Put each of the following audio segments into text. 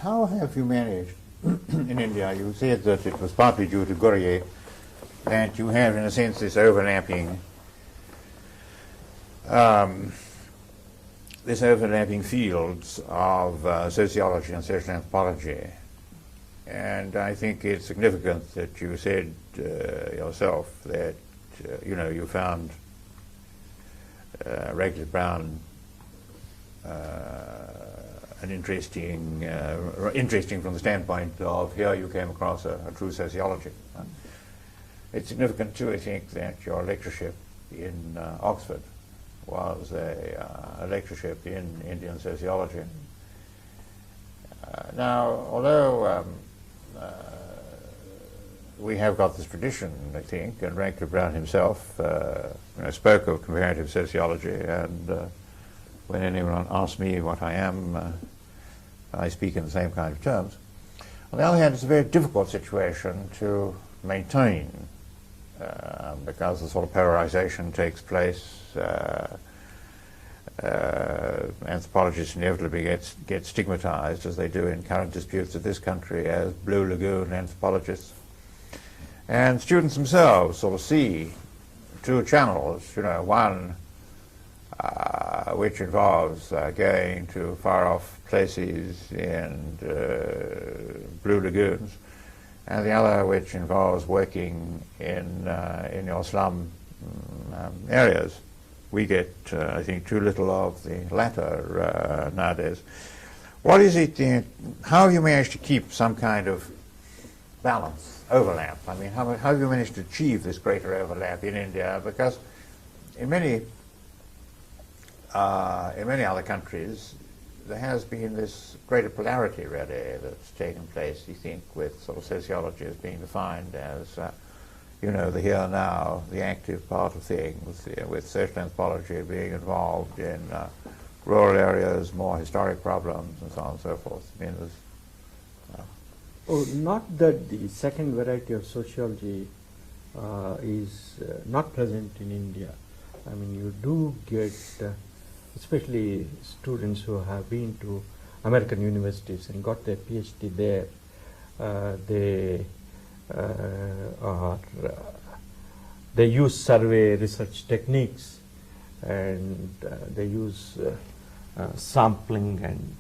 how have you managed in India? You said that it was partly due to Gurye that you have, in a sense, this overlapping fields of sociology and social anthropology. And I think it's significant that you said yourself that you found Radcliffe Brown an interesting from the standpoint of here you came across a true sociology. It's significant too, I think, that your lectureship in Oxford was a lectureship in Indian sociology. Now, although we have got this tradition, I think, and Radcliffe Brown himself spoke of comparative sociology, and when anyone asks me what I am, I speak in the same kind of terms. On the other hand, it's a very difficult situation to maintain because the sort of polarization takes place. Anthropologists inevitably get stigmatized, as they do in current disputes of this country, as Blue Lagoon anthropologists. And students themselves sort of see two channels, one which involves going to far-off places in Blue Lagoons, and the other which involves working in your slum areas. We get, I think, too little of the latter nowadays. What is it, how have you managed to keep some kind of balance, overlap? I mean, how have you managed to achieve this greater overlap in India? Because in many other countries, there has been this greater polarity, really, that's taken place, you think, with sort of sociology as being defined as, the here and now, the active part of things, with social anthropology being involved in rural areas, more historic problems, and so on and so forth. I mean, not that the second variety of sociology is not present in India. I mean, you do get especially students who have been to American universities and got their PhD there, they use survey research techniques, and they use sampling and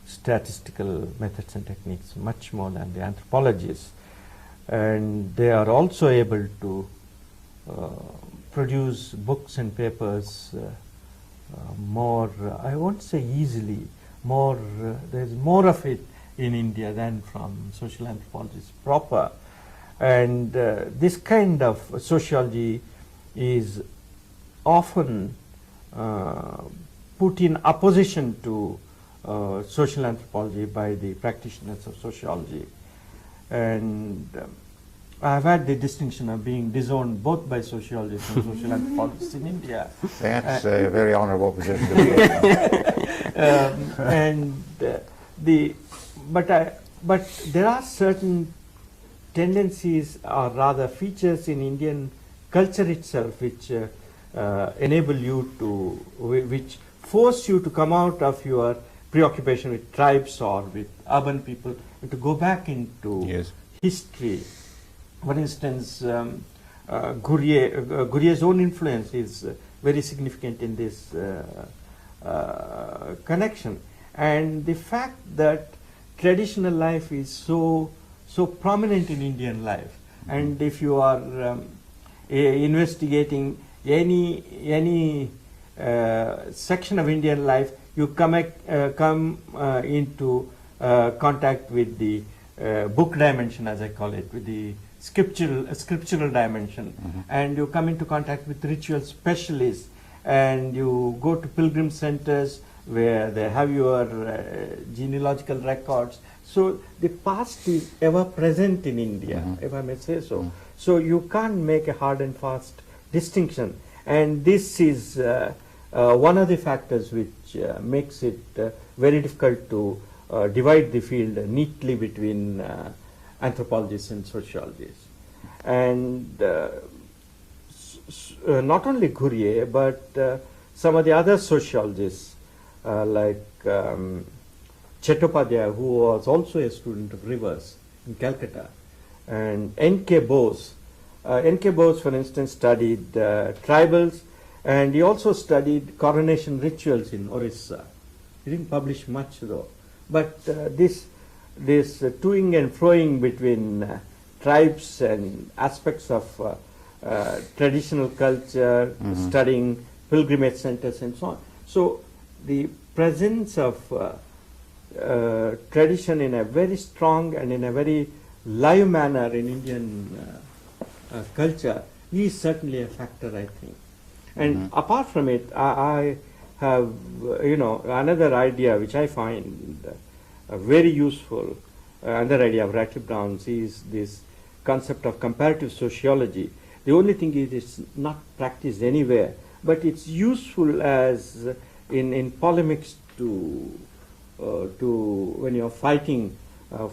statistical methods and techniques much more than the anthropologists. And they are also able to produce books and papers more, I won't say easily, there's more of it in India than from social anthropologists proper. And this kind of sociology is often put in opposition to social anthropology by the practitioners of sociology. And I've had the distinction of being disowned both by sociologists and social anthropologists in India. That's a very honorable position to be in. But there are certain tendencies, or rather features in Indian culture itself, which enable you to, which force you to come out of your preoccupation with tribes or with urban people and to go back into history. For instance, Gurye's own influence is very significant in this connection. And the fact that traditional life is so prominent in Indian life, and if you are investigating any section of Indian life, you come into contact with the book dimension, as I call it, with the scriptural dimension, and you come into contact with ritual specialists, and you go to pilgrim centers where they have your genealogical records. So the past is ever present in India, if I may say so. So you can't make a hard and fast distinction, and this is one of the factors which makes it very difficult to divide the field neatly between anthropologists and sociologists. And not only Gurye, but some of the other sociologists like Chattopadhyay, who was also a student of Rivers in Calcutta, and N.K. Bose. N.K. Bose, for instance, studied tribals, and he also studied coronation rituals in Orissa. He didn't publish much though, but this toing and froing between tribes and aspects of traditional culture, studying pilgrimage centers and so on. So the presence of tradition in a very strong and in a very live manner in Indian culture is certainly a factor, I think. And apart from it, I have, another idea which I find very useful. Another idea of Ratcliffe Brown's is this concept of comparative sociology. The only thing is it's not practiced anywhere, but it's useful as in polemics to when you're fighting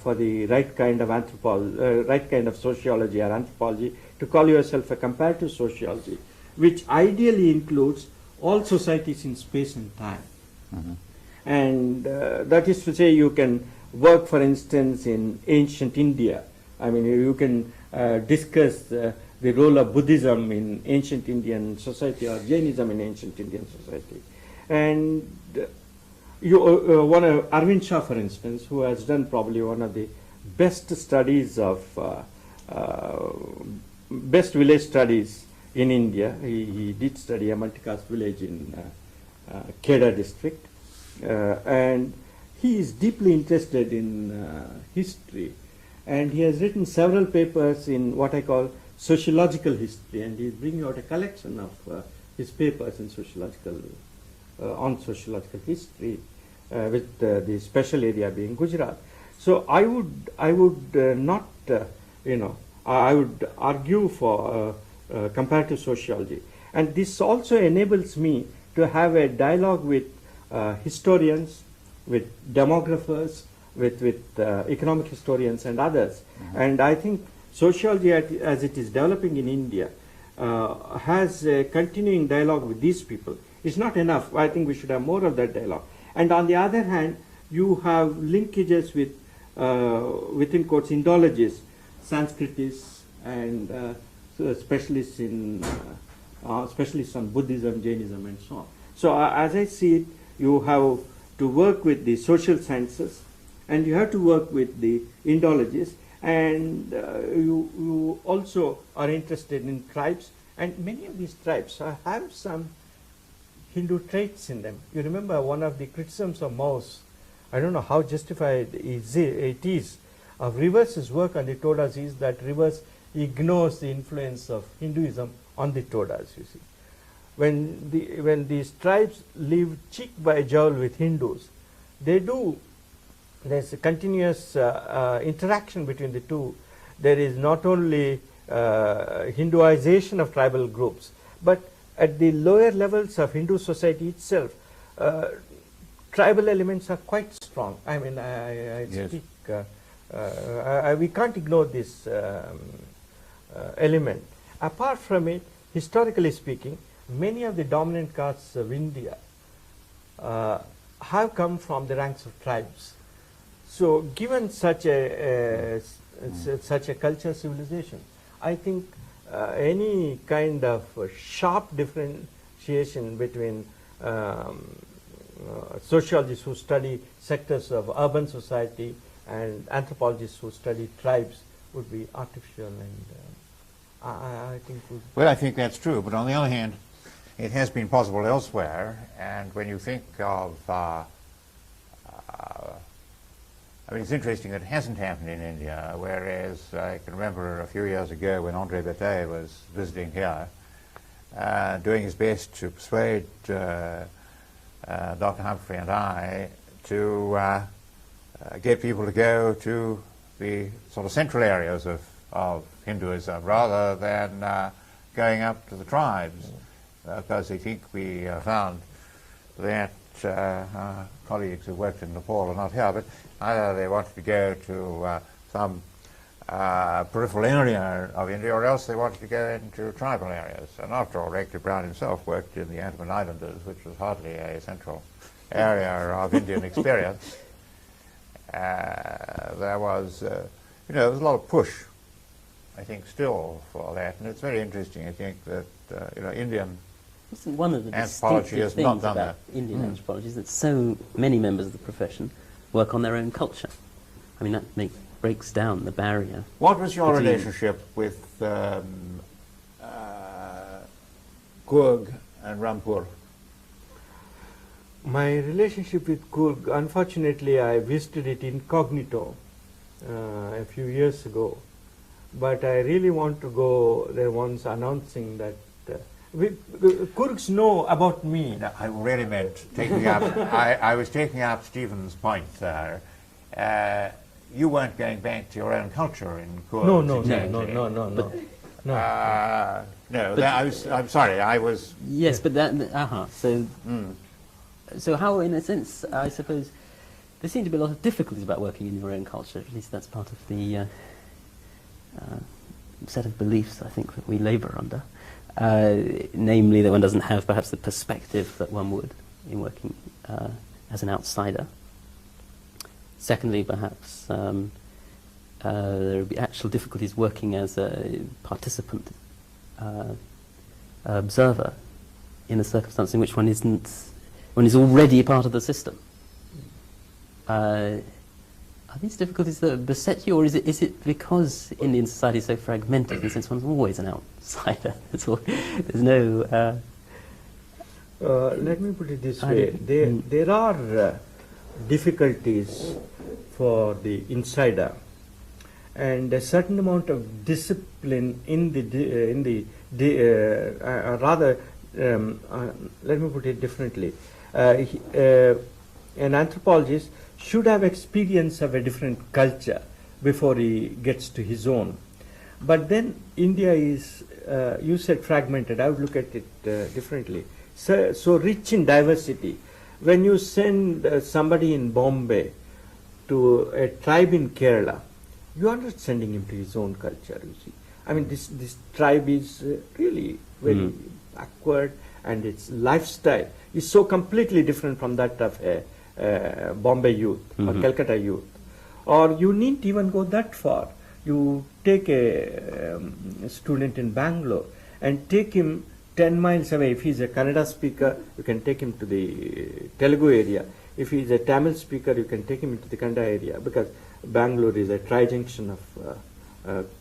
for the right kind of right kind of sociology or anthropology, to call yourself a comparative sociology, which ideally includes all societies in space and time. And that is to say, you can work, for instance, in ancient India. I mean, you can discuss the role of Buddhism in ancient Indian society or Jainism in ancient Indian society. And one of Arvind Shah, for instance, who has done probably one of the best studies of best village studies in India. He did study a multi-caste village in Kheda district, and he is deeply interested in history, and he has written several papers in what I call sociological history, and he is bringing out a collection of his papers in sociological on sociological history, with the special area being Gujarat. So I would not, I would argue for comparative sociology, and this also enables me to have a dialogue with historians, with demographers, with economic historians and others. And I think sociology, as it is developing in India, has a continuing dialogue with these people. It's not enough. I think we should have more of that dialogue. And on the other hand, you have linkages with, within quotes, Indologists, Sanskritists, and specialists on Buddhism, Jainism, and so on. So as I see it, you have to work with the social sciences, and you have to work with the Indologists, and you also are interested in tribes, and many of these tribes have some Hindu traits in them. You remember one of the criticisms of Mao's, I don't know how justified it is, of Rivers' work on the Todas is that Rivers ignores the influence of Hinduism on the Todas, you see. When these tribes live cheek by jowl with Hindus, there's a continuous interaction between the two. There is not only Hinduization of tribal groups, but at the lower levels of Hindu society itself, tribal elements are quite strong. I mean, I Yes. speak, we can't ignore this element. Apart from it, historically speaking, many of the dominant castes of India have come from the ranks of tribes. So given such a culture civilization, I think any kind of sharp differentiation between sociologists who study sectors of urban society and anthropologists who study tribes would be artificial, and I think would. Well, I think that's true, but on the other hand, it has been possible elsewhere, and when you think of, I mean, it's interesting that it hasn't happened in India, whereas I can remember a few years ago when André Bataille was visiting here, doing his best to persuade Dr. Humphrey and I to get people to go to the sort of central areas of Hinduism rather than going up to the tribes, because I think we found that our colleagues who worked in Nepal are not here, but either they wanted to go to some peripheral area of India, or else they wanted to go into tribal areas. And after all, Ratcliffe Brown himself worked in the Andaman Islanders, which was hardly a central area of Indian experience. there was, there was a lot of push, I think, still for that, and it's very interesting. I think that Indian Isn't one of the anthropology distinctive has not things done about that. Indian anthropology is that so many members of the profession work on their own culture. I mean, that breaks down the barrier. What was your between- relationship with Coorg and Rampur? My relationship with Coorg, unfortunately, I visited it incognito a few years ago, but I really want to go there once, announcing that Coorgs know about me. No, I really meant taking up. I was taking up Stephen's point there. You weren't going back to your own culture in Coorg. No. No, I'm sorry. I was. Yes, but that, so, so how, in a sense, I suppose, there seem to be a lot of difficulties about working in your own culture. At least that's part of the set of beliefs, I think, that we labour under. Namely, that one doesn't have perhaps the perspective that one would in working as an outsider. Secondly, perhaps there would be actual difficulties working as a participant, observer, in a circumstance in which one is already a part of the system. Are these difficulties that beset you, or is it because Indian society is so fragmented, and since one's always an outsider, there's no... Let me put it this way. There are difficulties for the insider, and a certain amount of discipline let me put it differently. An anthropologist should have experience of a different culture before he gets to his own. But then India is, you said fragmented, I would look at it differently. So rich in diversity. When you send somebody in Bombay to a tribe in Kerala, you are not sending him to his own culture, you see. I mean, this tribe is really very backward, and its lifestyle is so completely different from that of a Bombay youth or Calcutta youth. Or you need to even go that far. You take a student in Bangalore and take him 10 miles away. If he's a Kannada speaker, you can take him to the Telugu area. If he's a Tamil speaker, you can take him into the Kannada area, because Bangalore is a tri-junction of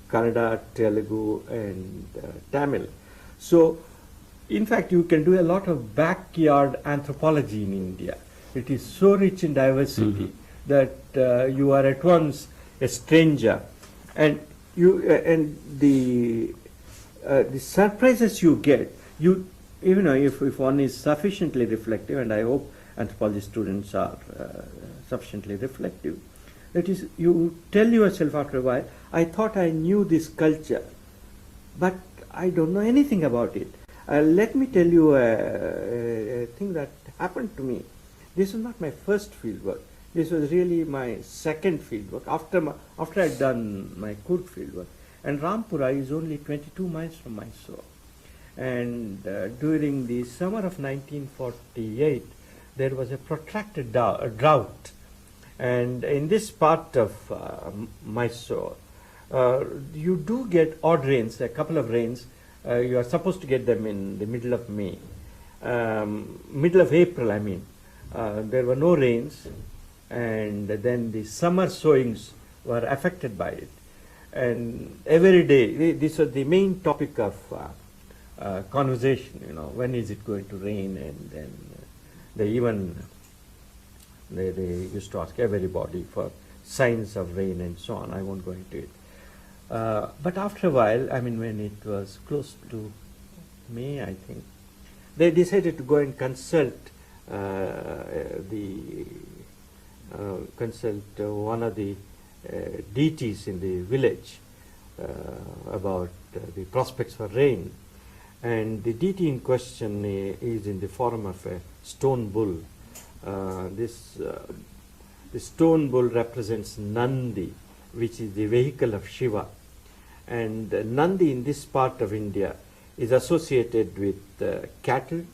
Kannada, Telugu and Tamil. So, in fact, you can do a lot of backyard anthropology in India. It is so rich in diversity that you are at once a stranger, and the surprises you get. If one is sufficiently reflective, and I hope anthropology students are sufficiently reflective, that is, you tell yourself after a while, I thought I knew this culture, but I don't know anything about it. Let me tell you a thing that happened to me. This was not my first field work. This was really my second field work after I'd done my Coorg field work. And Rampura is only 22 miles from Mysore. And during the summer of 1948, there was a protracted drought. And in this part of Mysore, you do get odd rains, a couple of rains. You are supposed to get them in the middle of May. Middle of April, I mean. There were no rains, and then the summer sowings were affected by it. And every day, this was the main topic of conversation, when is it going to rain, and then they used to ask everybody for signs of rain and so on. I won't go into it. But after a while, I mean, when it was close to May, I think, they decided to go and consult one of the deities in the village about the prospects for rain. And the deity in question is in the form of a stone bull. The stone bull represents Nandi, which is the vehicle of Shiva. And Nandi in this part of India is associated with cattle,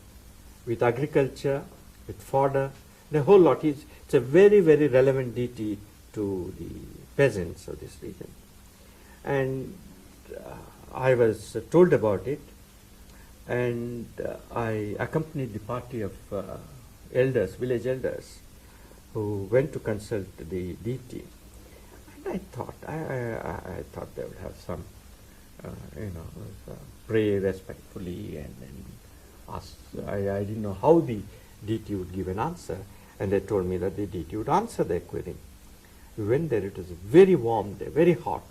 with agriculture, with fodder, the whole lot. It's a very, very relevant deity to the peasants of this region. And I was told about it, and I accompanied the party of elders, village elders, who went to consult the deity. And I thought they would have some, pray respectfully and then ask. I didn't know how the deity would give an answer, and they told me that the deity would answer their query. We went there. It was a very warm day, very hot,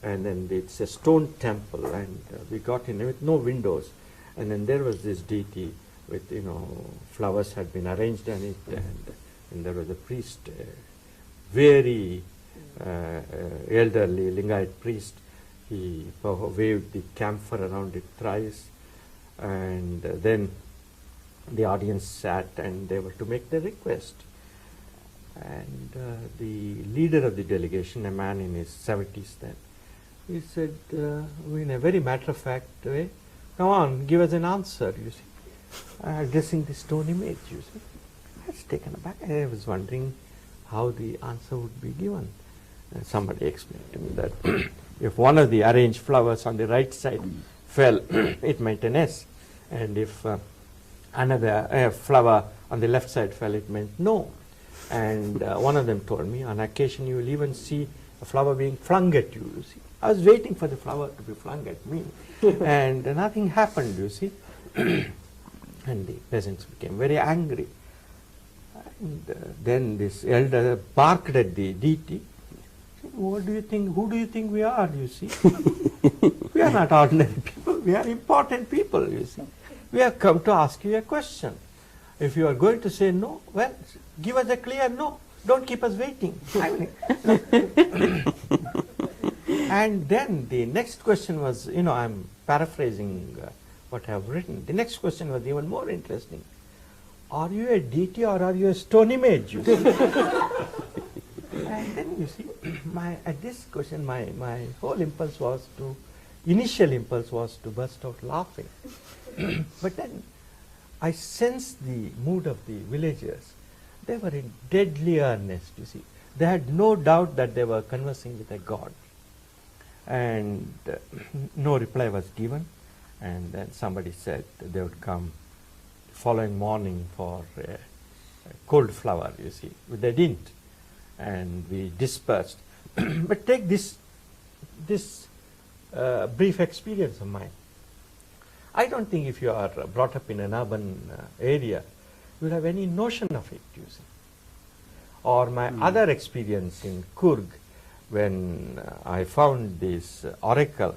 and then it's a stone temple, and we got in with no windows, and then there was this deity with flowers had been arranged on it, and there was a priest, very elderly Lingayat priest. He waved the camphor around it thrice, and then the audience sat and they were to make their request. And the leader of the delegation, a man in his 70s then, he said, in a very matter-of-fact way, come on, give us an answer, you see, addressing the stone image, you see. I was taken aback. I was wondering how the answer would be given. And somebody explained to me that if one of the arranged flowers on the right side fell, it meant an S. And if another flower on the left side fell, it meant no. And one of them told me, on occasion you will even see a flower being flung at you, you see. I was waiting for the flower to be flung at me, and nothing happened, you see. And the peasants became very angry. And then this elder barked at the deity. What do you think? Who do you think we are, you see? We are not ordinary people. We are important people, you see. We have come to ask you a question. If you are going to say no, well, give us a clear no. Don't keep us waiting. And then the next question was, I'm paraphrasing what I have written. The next question was even more interesting. Are you a deity or are you a stone image? You see? And then you see, at this question, my whole initial impulse was to burst out laughing. But then I sensed the mood of the villagers. They were in deadly earnest, you see. They had no doubt that they were conversing with a god. And no reply was given. And then somebody said they would come the following morning for a cold flower, you see. But they didn't. And we dispersed. But take this brief experience of mine. I don't think if you are brought up in an urban area, you will have any notion of it, you see. Or my other experience in Coorg, when I found this oracle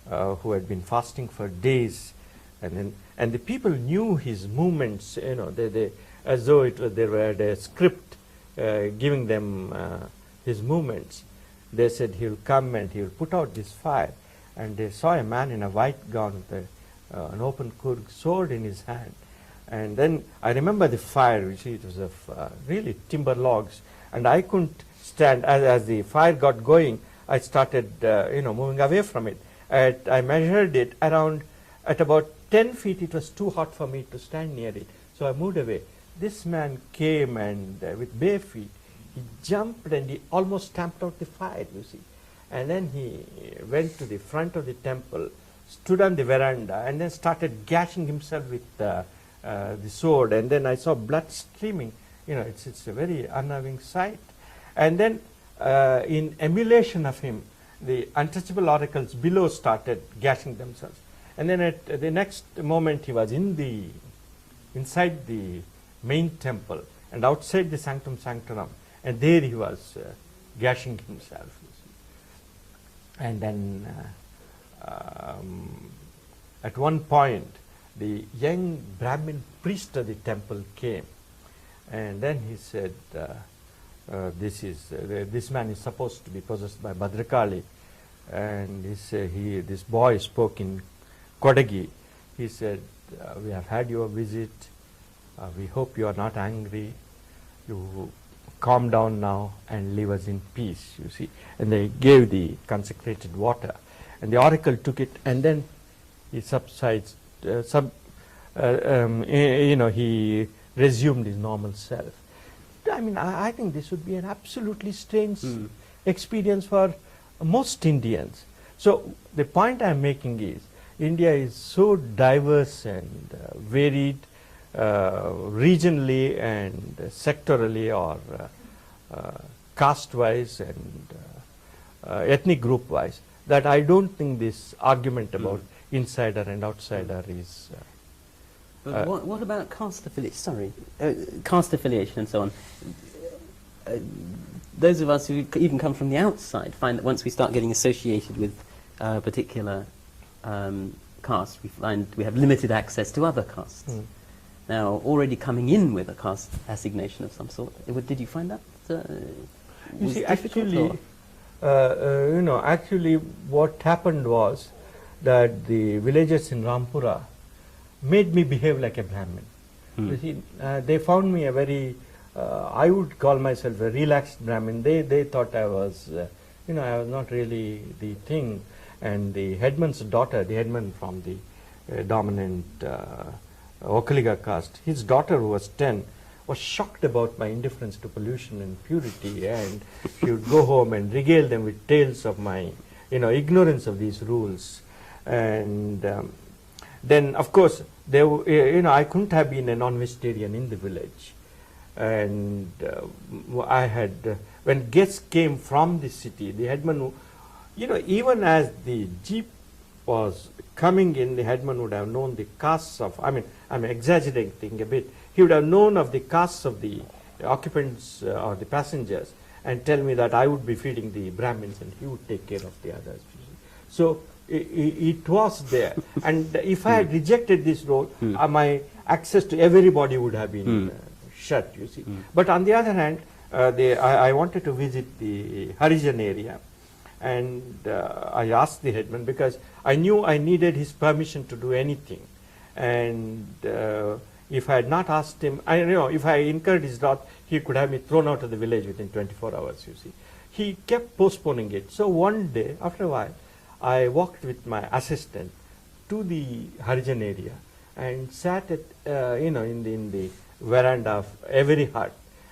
who had been fasting for days, and the people knew his movements, they as though they were a script giving them his movements. They said he will come and he will put out this fire, and they saw a man in a white gown with an open Coorg sword in his hand. And then I remember the fire, you see, it was of really timber logs, and I couldn't stand. As the fire got going, I started, moving away from it. I measured it at about 10 feet. It was too hot for me to stand near it, so I moved away. This man came and with bare feet, he jumped and he almost stamped out the fire, you see. And then he went to the front of the temple, stood on the veranda, and then started gashing himself with the sword. And then I saw blood streaming. It's a very unnerving sight. And then in emulation of him, the untouchable oracles below started gashing themselves. And then at the next moment, he was inside the main temple and outside the sanctum sanctorum, and there he was gashing himself. And then at one point, the young Brahmin priest of the temple came, and then he said, this man is supposed to be possessed by Bhadrakali. And this boy spoke in Kodagi. He said, we have had your visit. We hope you are not angry. You calm down now and leave us in peace, you see. And they gave the consecrated water. And the oracle took it, and then he subsides, he resumed his normal self. I mean, I think this would be an absolutely strange experience for most Indians. So the point I'm making is, India is so diverse and varied, regionally and sectorally, or caste-wise and ethnic group-wise, that I don't think this argument about insider and outsider is. But what about caste affiliation? Sorry, caste affiliation and so on. Those of us who even come from the outside find that once we start getting associated with a particular caste, we find we have limited access to other castes. Now, already coming in with a caste assignation of some sort, did you find that? You see, actually, actually, what happened was that the villagers in Rampura made me behave like a Brahmin. You see, they found me a very, I would call myself a relaxed Brahmin. They thought I was, I was not really the thing. And the headman's daughter, the headman from the dominant Okaliga caste, his daughter, who was 10, was shocked about my indifference to pollution and purity, and she would go home and regale them with tales of my, ignorance of these rules. And then, of course, I couldn't have been a non-vegetarian in the village. And I had, when guests came from the city, the headman, even as the jeep was coming in, the headman would have known the castes of, I'm exaggerating a bit, he would have known of the castes of the occupants or the passengers, and tell me that I would be feeding the Brahmins and he would take care of the others. So it was there. And if I had rejected this role, my access to everybody would have been shut, you see. But on the other hand, I wanted to visit the Harijan area. And I asked the headman, because I knew I needed his permission to do anything. And if I had not asked him, if I incurred his wrath, he could have me thrown out of the village within 24 hours, you see. He kept postponing it. So one day, after a while, I walked with my assistant to the Harijan area and sat at, in the veranda of every hut,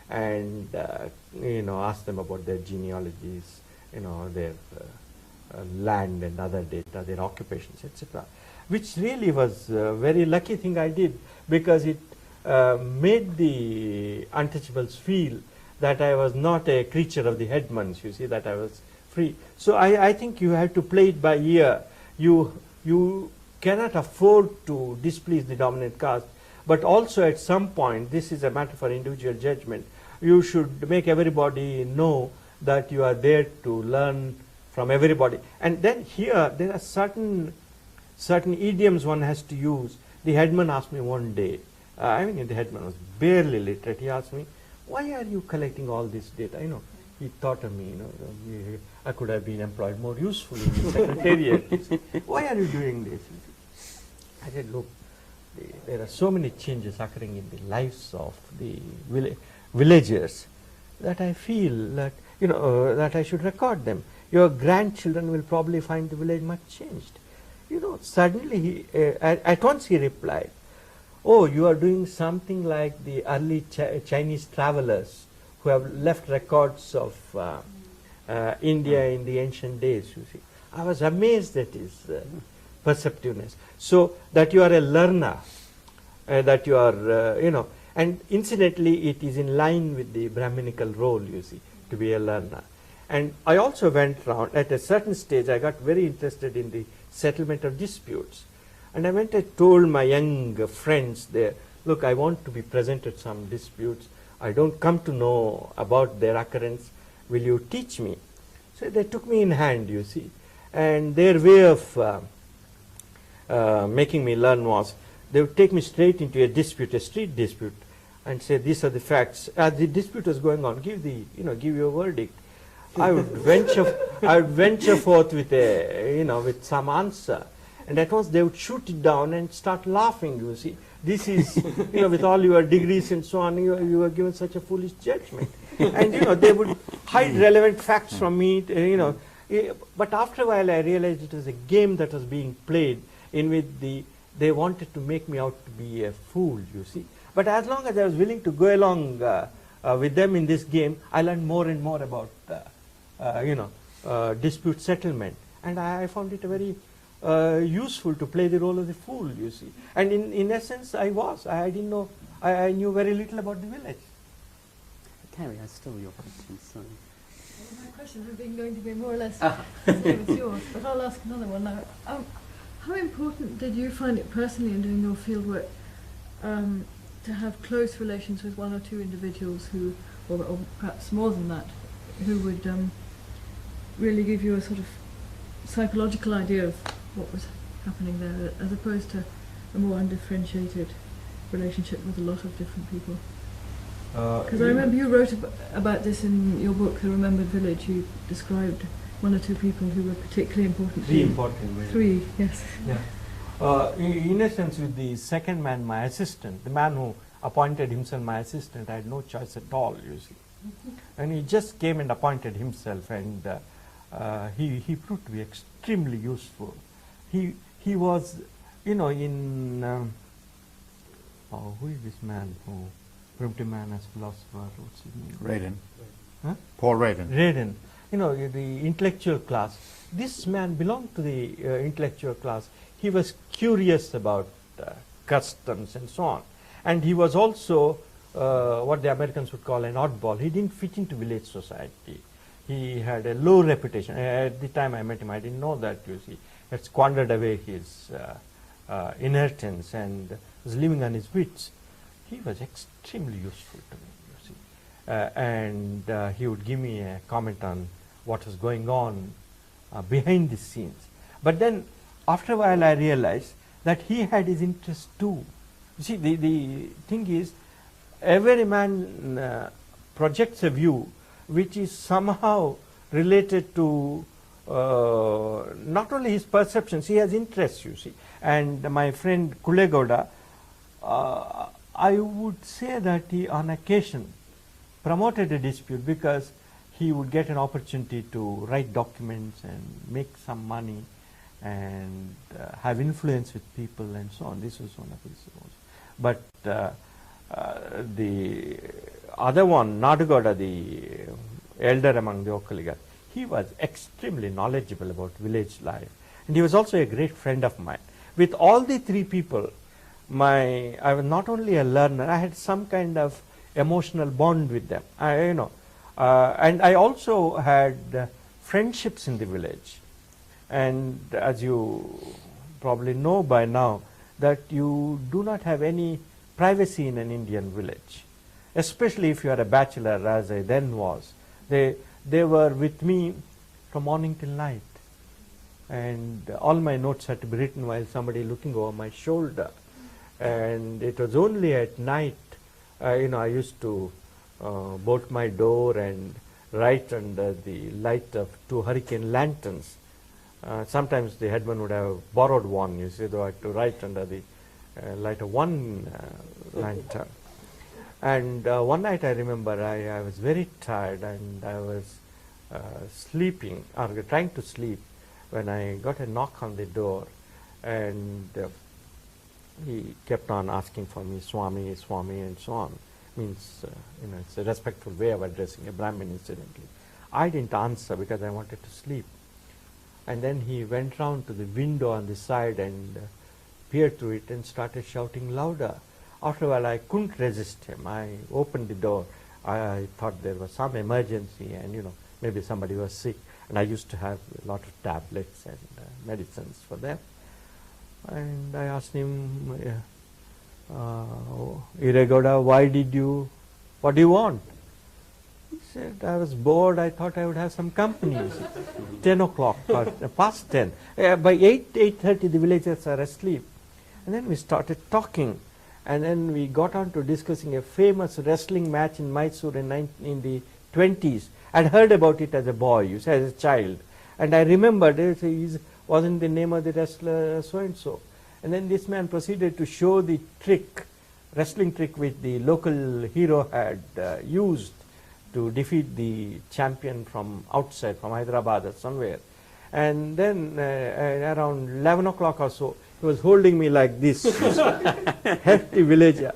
and, asked them about their genealogies, their land and other data, their occupations, etc., which really was a very lucky thing I did, because it made the untouchables feel that I was not a creature of the headmans, you see, that I was free. So I think you have to play it by ear. You cannot afford to displease the dominant caste, but also at some point, this is a matter for individual judgment, you should make everybody know that you are there to learn from everybody. And then here, there are certain idioms one has to use. The headman asked me one day, the headman was barely literate, he asked me, why are you collecting all this data? He thought of me, I could have been employed more usefully in the secretariat. Why are you doing this? I said, look, there are so many changes occurring in the lives of the villagers that I feel that, that I should record them. Your grandchildren will probably find the village much changed. Suddenly, at once he replied, oh, you are doing something like the early Chinese travelers who have left records of India in the ancient days, you see. I was amazed at his perceptiveness. So that you are a learner, that you are, and incidentally it is in line with the Brahminical role, you see, to be a learner. And I also went round, at a certain stage I got very interested in the settlement of disputes. And I went and told my young friends there, look, I want to be present at some disputes. I don't come to know about their occurrence. Will you teach me? So they took me in hand, you see. And their way of making me learn was, they would take me straight into a dispute, a street dispute, and say, these are the facts. As the dispute was going on, give your verdict. I would venture forth with with some answer. And at once they would shoot it down and start laughing, you see. This is, with all your degrees and so on, you were given such a foolish judgment. And, they would hide relevant facts from me, But after a while I realized it was a game that was being played in which they wanted to make me out to be a fool, you see. But as long as I was willing to go along with them in this game, I learned more and more about dispute settlement, and I found it very useful to play the role of the fool, you see. And in essence, I didn't know, I knew very little about the village. Carrie, I stole your question, sorry. Well, my questions have been going to be more or less the same as yours, but I'll ask another one now. How important did you find it personally in doing your fieldwork to have close relations with one or two individuals who, or perhaps more than that, who would really give you a sort of psychological idea of what was happening there, as opposed to a more undifferentiated relationship with a lot of different people? Because I remember you wrote about this in your book, The Remembered Village. You described one or two people who were particularly important to you. Three, yes. Yeah. In essence, with the second man, my assistant, the man who appointed himself my assistant, I had no choice at all, you see. And he just came and appointed himself, and he proved to be extremely useful. He was, in who is this man who, primitive man as philosopher, what's his name? Radin. Huh? Paul Radin. Radin. The intellectual class. This man belonged to the intellectual class. He was curious about customs and so on. And he was also what the Americans would call an oddball. He didn't fit into village society. He had a low reputation. At the time I met him, I didn't know that, you see. He had squandered away his inheritance and was living on his wits. He was extremely useful to me, you see. And he would give me a comment on what was going on behind the scenes. But then, after a while, I realized that he had his interest too. You see, the thing is, every man projects a view which is somehow related to not only his perceptions, he has interests, you see. And my friend Kulegoda, I would say that he on occasion promoted a dispute because he would get an opportunity to write documents and make some money and have influence with people and so on. This was one of his roles. But the other one, Nadugoda, the elder among the Okkaligas, he was extremely knowledgeable about village life. And he was also a great friend of mine. With all the three people, I was not only a learner, I had some kind of emotional bond with them. And I also had friendships in the village. And as you probably know by now, that you do not have any privacy in an Indian village, especially if you are a bachelor, as I then was. They were with me from morning till night, and all my notes had to be written while somebody looking over my shoulder. And it was only at night, I used to bolt my door and write under the light of 2 hurricane lanterns. Sometimes the headman would have borrowed one, you see, though I had to write under the light of one lantern. And one night I remember I was very tired and I was sleeping, or trying to sleep, when I got a knock on the door, and he kept on asking for me, Swami, Swami, and so on. Means, it's a respectful way of addressing a Brahmin, incidentally. I didn't answer because I wanted to sleep. And then he went round to the window on the side and peered through it and started shouting louder. After a while, I couldn't resist him. I opened the door. I thought there was some emergency and, maybe somebody was sick. And I used to have a lot of tablets and medicines for them. And I asked him, Iregoda, what do you want? He said, I was bored, I thought I would have some company. 10 o'clock, or past 10. By 8:30 the villagers are asleep. And then we started talking. And then we got on to discussing a famous wrestling match in Mysore in the 20s. I'd heard about it as a boy, as a child. And I remembered it wasn't the name of the wrestler so-and-so. And then this man proceeded to show the wrestling trick which the local hero had used to defeat the champion from outside, from Hyderabad or somewhere. And then around 11 o'clock or so, He was holding me like this, hefty villager.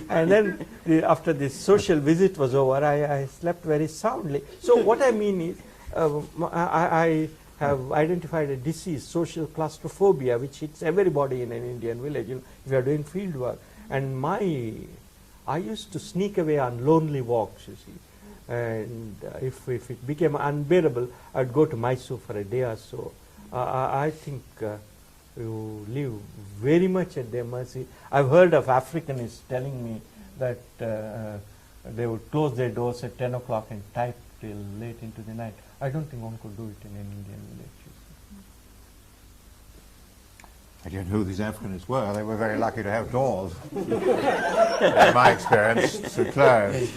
And then after this social visit was over, I slept very soundly. So what I mean is, I have identified a disease, social claustrophobia, which hits everybody in an Indian village, if you are doing field work. And I used to sneak away on lonely walks, you see. And if it became unbearable, I'd go to Mysore for a day or so. I think you live very much at their mercy. I've heard of Africanists telling me that they would close their doors at 10 o'clock and type till late into the night. I don't think one could do it in an Indian village. I don't know who these Africanists were. They were very lucky to have doors. In my experience, to close.